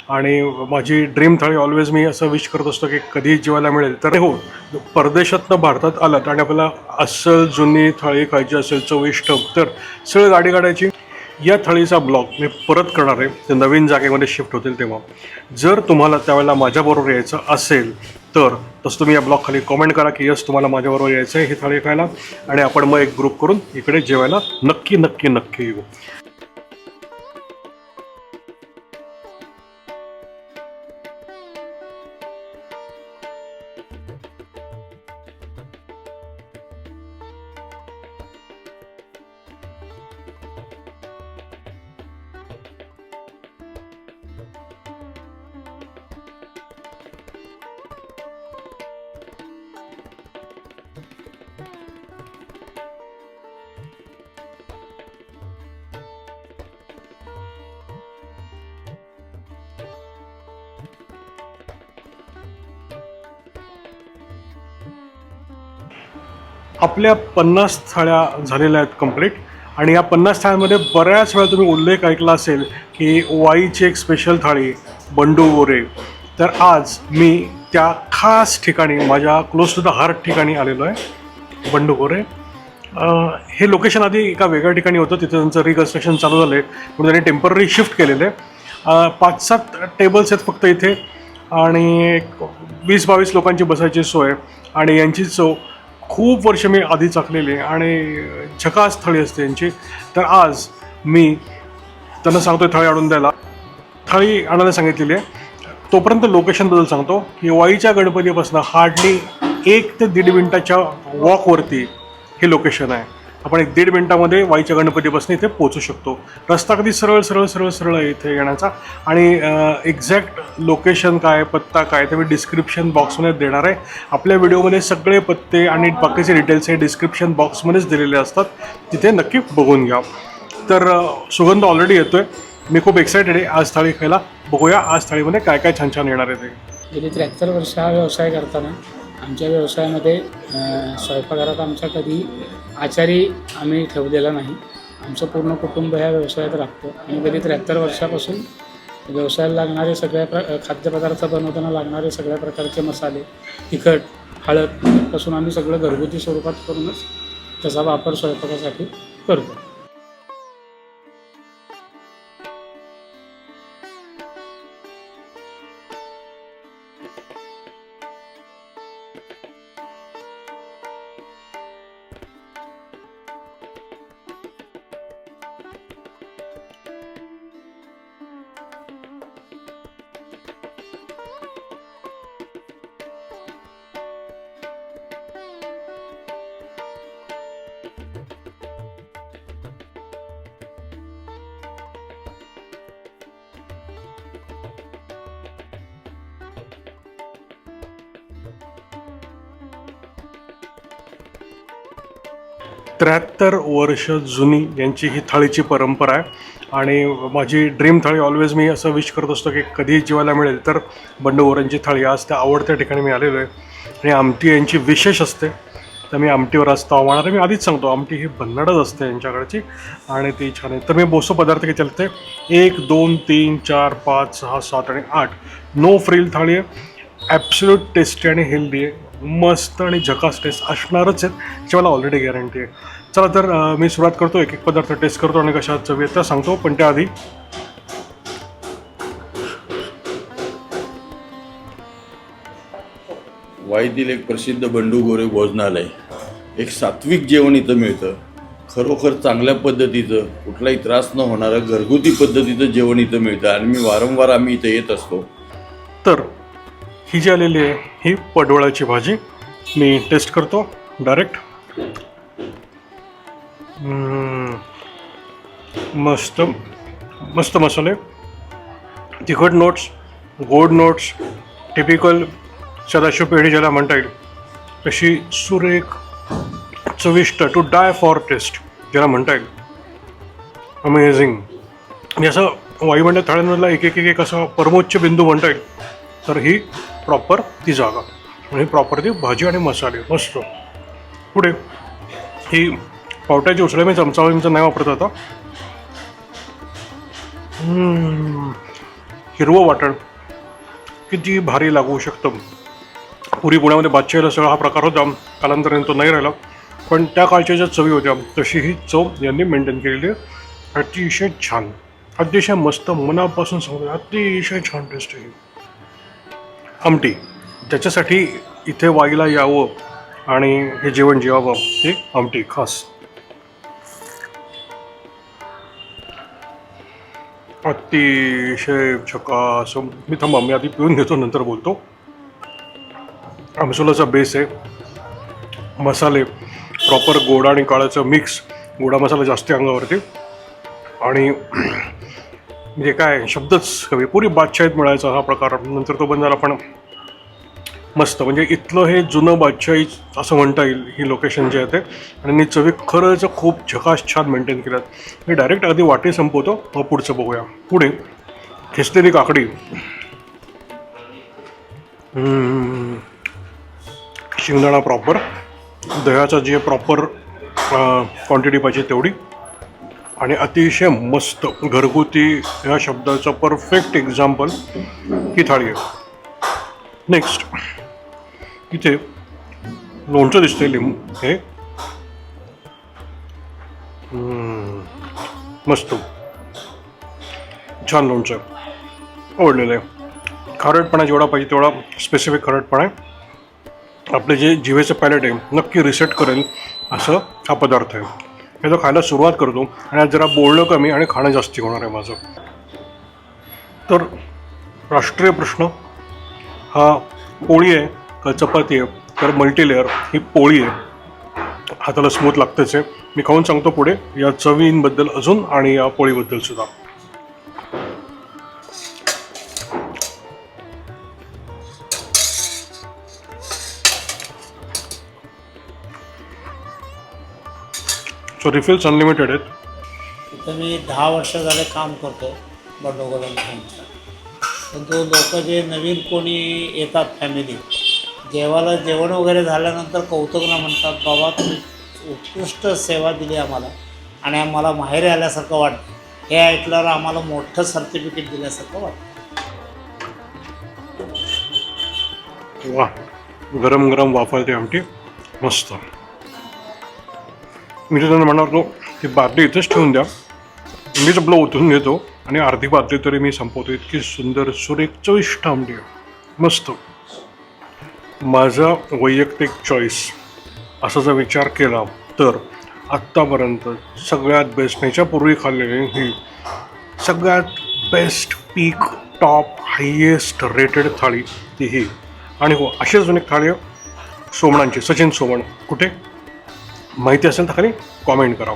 आणि माझी ड्रीम थाळी ऑलवेज मी असं विश करत असतो की कधी जेवायला मिळेल. तर हो, परदेशातनं भारतात आलात आणि आपल्याला अस्सल जुनी थाळी खायची असेल चविष्ट, तर सरळ गाडी काढायची. या थाळीचा ब्लॉग मी परत करणार आहे ते नवीन जागेमध्ये शिफ्ट होतील तेव्हा. जर तुम्हाला त्यावेळेला माझ्याबरोबर यायचं असेल तर तसं तुम्ही या ब्लॉग खाली कॉमेंट करा की यस तुम्हाला माझ्याबरोबर यायचं आहे ही थाळी खायला, आणि आपण मग एक ग्रुप करून इकडे जेवायला नक्की नक्की नक्की येऊ. आपल्या 50 थाळ्या झालेल्या आहेत कंप्लीट, आणि या 50 थाळ्यांमध्ये बऱ्याच वेळा तुम्ही उल्लेख ऐकला असेल की वाईची एक स्पेशल थाळी बंडू गोरे. तर आज मी त्या खास ठिकाणी माझ्या क्लोज टू द हार्ट ठिकाणी आलेलो आहे, बंडू गोरे. हे लोकेशन आधी एका वेगळ्या ठिकाणी होतं, तिथे त्यांचं रिकन्स्ट्रक्शन चालू झालं आहे म्हणून त्यांनी टेम्पररी शिफ्ट केलेलं आहे. 5-7 टेबल्स आहेत फक्त इथे, आणि 20-22 लोकांची बसायची सोय, आणि यांची चव खूप वर्ष मी आधी चाखलेली आहे आणि झकास थाळी असते यांची. तर आज मी त्यांना सांगतो थाळी आणून द्यायला. थाळी आणायला सांगितलेली आहे. तोपर्यंत लोकेशनबद्दल सांगतो की वाईच्या गणपतीपासून हार्डली 1 ते 1.5 मिनटाच्या वॉकवरती हे लोकेशन आहे. आपण 1-1.5 मिनटामध्ये वाईच्या गणपतीपासून इथे पोहोचू शकतो. रस्ता कधी सरळ सरळ सरळ सरळ आहे इथे येण्याचा, आणि एक्झॅक्ट लोकेशन काय, पत्ता काय ते मी डिस्क्रिप्शन बॉक्समध्ये देणार आहे. आपल्या व्हिडिओमध्ये सगळे पत्ते आणि बाकीचे डिटेल्स हे डिस्क्रिप्शन बॉक्समध्येच दिलेले असतात, तिथे नक्की बघून घ्या. तर सुगंध ऑलरेडी येतो आहे, मी खूप एक्सायटेड आहे आज थाळी खायला. बघूया आज थाळीमध्ये काय काय छान छान येणार आहे ते. गेली 73 वर्ष हा व्यवसाय करताना आमच्या व्यवसायामध्ये स्वयंपाकघरात आमच्या कधी आचारी आम्ही ठेवलेला नाही. आमचं पूर्ण कुटुंब ह्या व्यवसायात राहतं आणि गेली 73 वर्षापासून व्यवसायाला लागणारे सगळ्या खाद्यपदार्थ बनवताना लागणारे सगळ्या प्रकारचे मसाले, तिखट, हळदपासून आम्ही सगळं घरगुती स्वरूपात करूनच त्याचा वापर स्वयंपाकासाठी करतो. त्र्याहत्तर वर्ष जुनी यांची ही थाळीची परंपरा आहे, आणि माझी ड्रीम थाळी ऑलवेज मी असं विश करत असतो की कधी जेवायला मिळेल तर बंडू गोरेंची थाळी. आज त्या आवडत्या ठिकाणी मी आलेलो आहे, आणि आमटी यांची विशेष असते, तर मी आमटीवर आज ताव मारणार आहे. मी आधीच सांगतो आमटी ही भन्नाडच असते यांच्याकडची, आणि ती छान आहे. तर मी बोसो पदार्थ किती चालते 1, 2, 3, 4, 5, 6, 7 आणि 8 नो फ्रिल थाळी आहे. ॲब्सोल्यूट टेस्टी आणि हेल्दी आहे, मस्त आणि झकास टेस्ट असणारच आहेत, याची मला ऑलरेडी गॅरंटी आहे. चला तर मी सुरुवात करतो, एक एक पदार्थ टेस्ट करतो आणि कशा चवी आहेत त्या सांगतो. पण त्याआधी वाईतील एक प्रसिद्ध बंडू गोरे भोजनालय, एक सात्विक जेवण इथं मिळतं. खरोखर चांगल्या पद्धतीचं, कुठलाही त्रास न होणारं घरगुती पद्धतीचं जेवण इथं मिळतं, आणि मी वारंवार आम्ही इथं येत असतो. तर ही जी आलेली आहे ही पडवळाची भाजी मी टेस्ट करतो डायरेक्ट. मस्त मस्त मसाले, तिखट नोट्स, गोड नोट्स, टिपिकल सदाशिव पेढी ज्याला म्हणता येईल तशी सुरेख, चविष्ट, टू डाय फॉर टेस्ट ज्याला म्हणता येईल. अमेझिंग. आणि असं वायुमंडळ थाळ्यांमधला एक एक एक असा परमोच्च बिंदू म्हणता येईल तर ही प्रॉपर ती जागा, आणि प्रॉपर ती भाजी आणि मसाले मस्त. पुढे ही पावट्याची उसळ, मी चमचा नाही वापरत आता. हिरवं वाटण किती भारी लागू शकतं. पूर्वी पुण्यामध्ये बादशाहीला सगळा हा प्रकार होता, कालांतराने तो नाही राहिला, पण त्या काळच्या ज्या चवी होत्या तशी ही चव यांनी मेंटेन केलेली आहे. अतिशय छान, अतिशय मस्त, मनापासून सांगतो अतिशय छान टेस्ट आहे. आमटी, ज्याच्यासाठी इथे वाईला यावं आणि हे जेवण जेवावं ते आमटी खास. अतिशय झकास. मी आधी पिऊन घेतो, नंतर बोलतो. आमसुलाचा बेस आहे, मसाले प्रॉपर गोड आणि काळाचं मिक्स, गोडा मसाला जास्त अंगावरती, आणि म्हणजे काय शब्दच कमी. पुरी बादशाहीत मिळायचा हा प्रकार, नंतर तो बंद झाला, पण मस्त. म्हणजे इथलं हे जुनं बादशाही असं म्हणता येईल ही लोकेशन जे आहे ते, आणि चवी खरंच खूप झकास छान मेंटेन केल्यात. मी डायरेक्ट आधी वाटी संपवतो, मग पुढचं बघूया. पुढे खेचलेली काकडी, शेंगदाणा प्रॉपर, दह्याचा जे प्रॉपर क्वांटिटी पाहिजे तेवढी, आणि अतिशय मस्त घरगुती ह्या शब्दाचं परफेक्ट एक्झाम्पल ही थाळी आहे. नेक्स्ट इथे लोणचं दिसतंय, लिंबू हे मस्त छान लोणचं आवडलेलं आहे. खारटपणा जेवढा पाहिजे तेवढा स्पेसिफिक खारटपणा आहे. आपले जे जिभेचं पॅलेट आहे नक्की रिसेट करेल असं हा पदार्थ आहे. हे तो खायला सुरुवात करतो, आणि आज जरा बोलणं कमी आणि खाणं जास्ती होणार आहे माझं. तर राष्ट्रीय प्रश्न हा पोळी आहे का चपाती आहे, तर मल्टीलेअर ही पोळी आहे. हाताला स्मूथ लागतेच आहे. मी खाऊन सांगतो पुढे या चवींबद्दल अजून आणि या पोळीबद्दल सुद्धा. सो रिफिल्स अनलिमिटेड आहेत. इथं मी 10 वर्ष झाले काम करतो बंडोगोलांच्या. परंतु लोक जे नवीन कोणी येतात फॅमिली, जेवण वगैरे झाल्यानंतर कौतुकनं म्हणतात, बाबा तुम्ही उत्कृष्ट सेवा दिली आम्हाला आणि आम्हाला माहेरी आल्यासारखं वाटतं. हे ऐकल्यावर आम्हाला मोठं सर्टिफिकेट दिल्यासारखं वाटतं. वा, गरम गरम वाफाळते आमटी मस्त. मी तर त्यांना म्हणणार होतो ती बादली इथंच ठेवून द्या, मीच आपलं ओतून घेतो आणि अर्धी बादली तरी मी संपवतो. इतकी सुंदर सुरेख चविष्ट आमटी आहे, मस्त. माझा वैयक्तिक चॉईस असा जर विचार केला तर आत्तापर्यंत सगळ्यात बेस्ट, ह्याच्यापूर्वी खाल्लेली ही सगळ्यात बेस्ट पीक टॉप हायेस्ट रेटेड थाळी ती ही. आणि हो, अशीच अजून एक थाळी आहे सोमणांची, सचिन सोमण. कुठे माहिती असेल तर खाली कॉमेंट करा.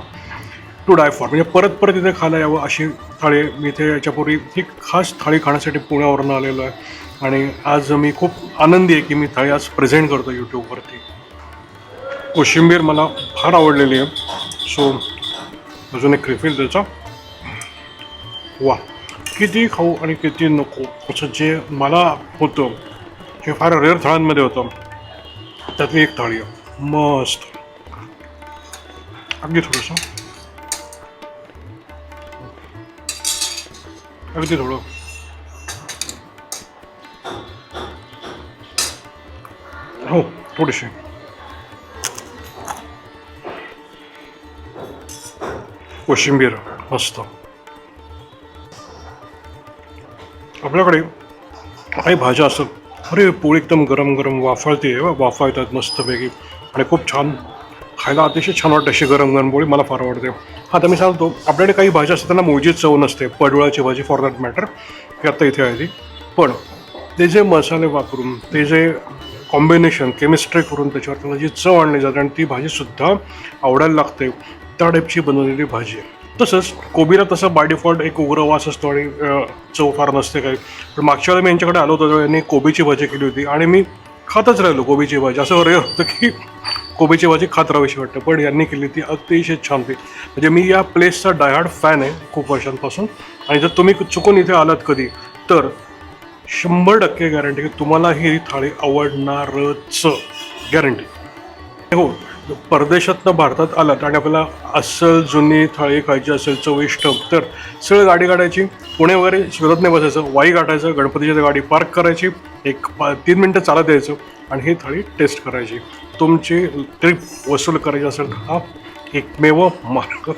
टू डाय फॉर, म्हणजे परत परत इथे खायला यावं अशी थाळी. मी इथे याच्यापूर्वी ही खास थाळी खाण्यासाठी पुण्यावरून आलेलो आहे, आणि आज मी खूप आनंदी आहे की मी थाळी आज प्रेझेंट करतो यूट्यूबवरती. कोशिंबीर मला फार आवडलेली आहे, सो अजून एक रिफिल त्याचा. वा, किती खाऊ आणि किती नको असं जे मला होतं हे फार रेअर थाळांमध्ये होतं, त्यातली एक थाळी आहे मस्त. अगदी थोडंसं, अगदी थोडं. हो, थोडीशी. कोशिंबीर मस्त. आपल्याकडे काही भाज्या असतात, अरे पोळी एकदम गरम गरम वाफाळते, वाफा येतात मस्तपैकी आणि खूप छान खायला अतिशय छान वाटतं. अशी गरम गरम पोळी मला फार आवडते. हां, तर मी सांगतो आपल्याकडे काही भाज्या असतात त्यांना मूळची चव नसते. पडवळाची भाजी फॉर दॅट मॅटर ही आत्ता इथे आहे ती, पण ते जे मसाले वापरून ते जे कॉम्बिनेशन केमिस्ट्री करून त्याच्यावर त्याला जी चव आणली जाते आणि ती भाजीसुद्धा आवडायला लागते, त्या टाईपची बनवलेली भाजी आहे. तसंच कोबीला तसं बाय डिफॉल्ट एक उग्र वास असतो आणि चव फार नसते काही. पण मागच्या वेळेला मी यांच्याकडे आलो होतो तेव्हा यांनी कोबीची भाजी केली होती आणि मी खातच राहिलो कोबीची भाजी. असं रेअर होतं की कोबीची भाजी खात राहावीशी वाटतं, पण यांनी केली ती अतिशय छान होती. म्हणजे मी या प्लेसचा डायहार्ड फॅन आहे खूप वर्षांपासून, आणि जर तुम्ही चुकून इथे आलात कधी तर 100% गॅरंटी की तुम्हाला ही थाळी आवडणारच, गॅरंटी. हो, परदेशातनं भारतात आलात आणि आपल्याला अस्सल जुनी थाळी खायची असेल चविष्ट, तर सरळ गाडी काढायची, पुणे वगैरे शोधत नाही बसायचं, वाई गाठायचं, गणपतीची गाडी पार्क करायची, 3 मिनटं चालत यायचं आणि ही थाळी टेस्ट करायची. तुमची ट्रिप वसूल करायची असेल तर हा एकमेव मार्ग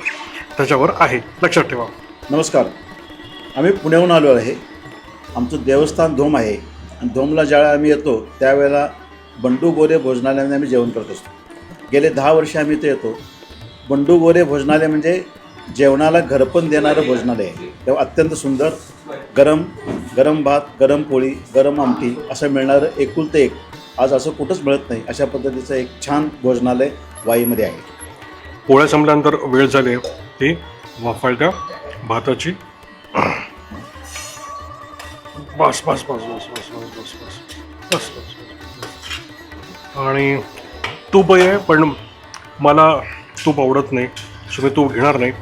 त्याच्यावर आहे, लक्षात ठेवा. नमस्कार, आम्ही पुण्याहून आलो आहे. आमचं देवस्थान धोम आहे आणि धोमला ज्यावेळेला आम्ही येतो त्यावेळेला बंडू गोरे भोजनालयामध्ये आम्ही जेवण करत असतो. गेले 10 वर्ष आम्ही इथे येतो. बंडू गोरे भोजनालय म्हणजे जेवणाला घरपण देणारं भोजनालय आहे. तेव्हा अत्यंत सुंदर गरम भात, गरम पोळी, गरम आमटी असं मिळणारं एकुलते एक, आज असं कुठंच मिळत नाही अशा पद्धतीचं एक छान भोजनालय वाईमध्ये आहे. पोळ्या संपल्यानंतर वेळ झाली ती वाफाळत्या भाताची. बस बस बस बस बस बस बस बस बस बस. आणि तूप आहे, पण मला तूप आवडत नाही, सो मी तूप घेणार नाही.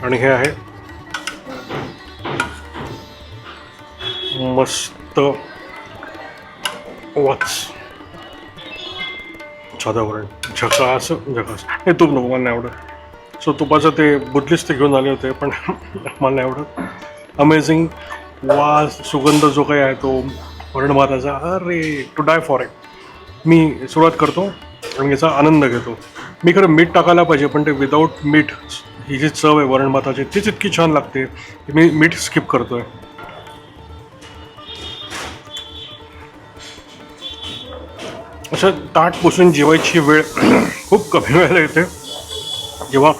आणि हे आहे मस्त वाच साधा वरण, झकास झकास. हे तूप नको, मला नाही आवडत. सो तुपाचं ते बुदलीच ते घेऊन आले होते, पण मला नाही आवडत. अमेझिंग वास, सुगंध जो काही आहे तो वरण भाताचा, अरे टू डाय फॉर इट. मी सुरुवात करतो आणि याचा आनंद घेतो. मी खरं मीठ टाकायला पाहिजे, पण ते विदाऊट मीठ ही जी चव आहे वरण भाताची तीच इतकी छान लागते, मी मीठ स्किप करतो आहे. असं ताट पुसून जेवायची वेळ खूप कमी वेळेला येते. जेव्हा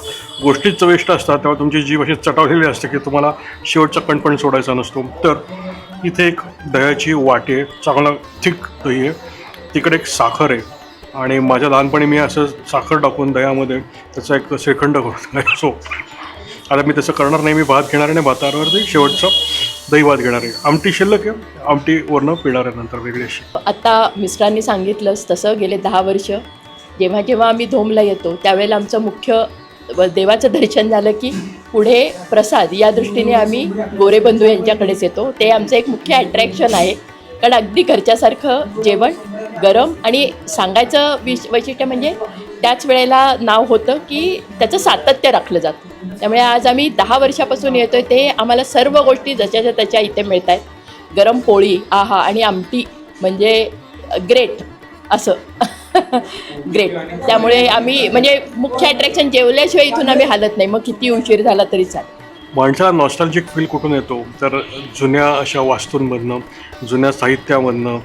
गोष्टी चविष्ट असतात तेव्हा तुमची जीभ अशी चटावलेली असते की तुम्हाला शेवटचा कणपण सोडायचा नसतो. तर इथे एक दह्याची वाटी आहे, चांगला थिक दही आहे, तिकडे एक साखर आहे, आणि माझ्या लहानपणी मी असं साखर टाकून दह्यामध्ये त्याचा एक श्रीखंड करून सो आता मी तसं करणार नाही. मी भात घेणार आहे आणि भातावरती शेवटचं दही भात घेणार आहे. आमटी शिल्लक आहे, आमटी वरनं पिणार आहे नंतर वेगळी अशी. आता मिस्टरांनी सांगितलंच तसं गेले 10 वर्ष जेव्हा जेव्हा आम्ही धोमला येतो त्यावेळेला आमचं मुख्य देवाचं दर्शन झालं की पुढे प्रसाद या दृष्टीने आम्ही गोरेबंधू यांच्याकडेच येतो. ते आमचं एक मुख्य अट्रॅक्शन आहे, कारण अगदी घरच्यासारखं जेवण, गरम, आणि सांगायचं वैशिष्ट्य म्हणजे त्याच वेळेला नाव होतं की त्याचं सातत्य राखलं जातं. त्यामुळे आज आम्ही 10 वर्षापासून येतो आहे, ते आम्हाला सर्व गोष्टी जशाच्या त्याच्या इथे मिळत आहेत. गरम पोळी, आहा, आणि आमटी म्हणजे ग्रेट असं ग्रेट. त्यामुळे आम्ही म्हणजे मुख्य अट्रॅक्शन जेवल्याशिवाय इथून आम्ही हालत नाही, मग किती उशीर झाला तरी चालेल. माणसाला नॉस्टॅल्जिक फील कुठून येतो तर जुन्या अशा वास्तूंमधनं, जुन्या साहित्यामधनं,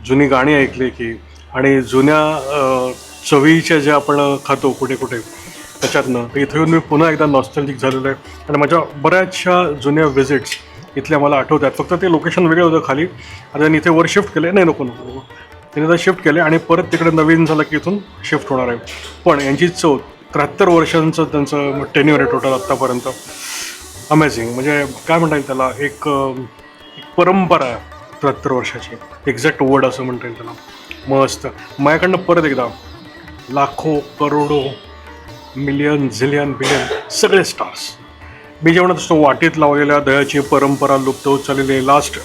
जुनी गाणी ऐकली की, आणि जुन्या चवीच्या ज्या आपण खातो कुठे कुठे त्याच्यातनं. तर इथं येऊन मी पुन्हा एकदा नॉस्टॅल्जिक झालेलो आहे. आणि माझ्या बऱ्याचशा जुन्या व्हिजिट्स इथल्या मला आठवत आहेत. फक्त ते लोकेशन वेगळं होतं खाली, आता त्यांनी इथे वर शिफ्ट केले, नाही नको नको त्यांनी आता शिफ्ट केले आणि परत तिकडे नवीन झालं की इथून शिफ्ट होणार आहे. पण यांची चव 73 वर्षांचं त्यांचं टेन्युअर आहे टोटल आत्तापर्यंत. अमेझिंग, म्हणजे काय म्हणता येईल त्याला, एक परंपरा आहे 73 वर्षाची, एक्झॅक्ट वर्ड असं म्हणता येईल त्याला. मस्त. माझ्याकडनं परत एकदा लाखो, करोडो, मिलियन, झिलियन, बिलियन सगळे स्टार्स. मी जेवणात असतो वाटीत लावलेल्या दह्याची परंपरा लुप्त होत चाललेली. लास्ट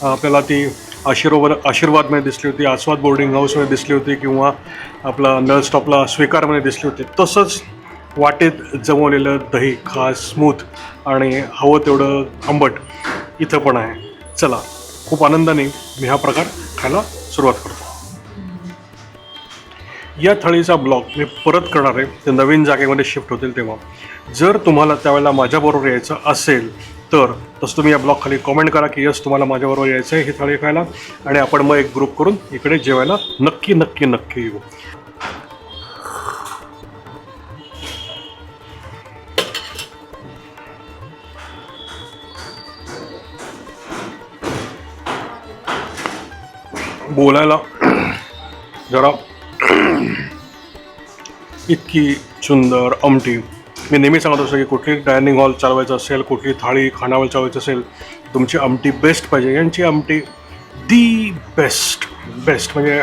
आपल्याला ती आशीर्वादमध्ये दिसली होती, आस्वाद बोर्डिंग हाऊसमध्ये दिसली होती, किंवा आपला नळ स्टॉपला स्वीकारमध्ये दिसली होती. तसंच वाटेत जमवलेलं दही खास, स्मूथ आणि हवं तेवढं आंबट इथं पण आहे. चला, खूप आनंदाने मी हा प्रकार खायला सुरुवात करतो. या थाळीचा ब्लॉग मी परत करणार आहे, ते नवीन जागेमध्ये शिफ्ट होतील तेव्हा. जर तुम्हाला त्यावेळेला माझ्याबरोबर यायचं असेल तर तसं तुम्ही या ब्लॉग खाली कॉमेंट करा की यस तुम्हाला माझ्याबरोबर यायचं आहे ही थाळी खायला, आणि आपण मग एक ग्रुप करून इकडे जेवायला नक्की नक्की नक्की येऊ. बोलायला जरा इतकी सुंदर आमटी. मी नेहमी सांगत असतो की कुठली डायनिंग हॉल चालवायचं असेल, कुठली थाळी खानावळ चालवायचं असेल, तुमची आमटी बेस्ट पाहिजे. यांची आमटी दी बेस्ट म्हणजे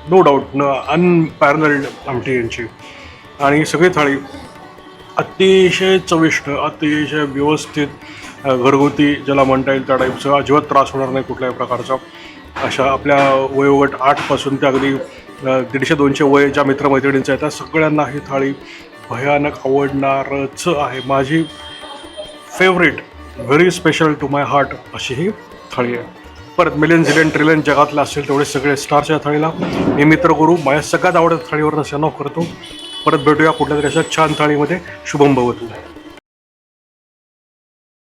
नो डाऊट, अनपॅरलड आमटी यांची. आणि सगळी थाळी अतिशय चविष्ट, अतिशय व्यवस्थित, घरगुती ज्याला म्हणता येईल त्या टाईपचं, अजिबात त्रास होणार नाही कुठल्याही प्रकारचा. अशा आपल्या वयोगट 8पासून ते अगदी 150-200 वय ज्या मित्रमैत्रिणींचं आहे त्या सगळ्यांना ही थाळी भयानक आवडणारच आहे. माझी favourite, very special to my heart अशी ही थाळी आहे. परत मिलियन झिलियन ट्रिलियन जगातले असतील तेवढे सगळे स्टार्स या थाळीला. मी मित्र गुरु माझ्या सगळ्यात आवडत थाळीवर नसल्यानं करतो. परत भेटूया कुठल्या तरी अशा छान थाळीमध्ये. शुभम भवतु.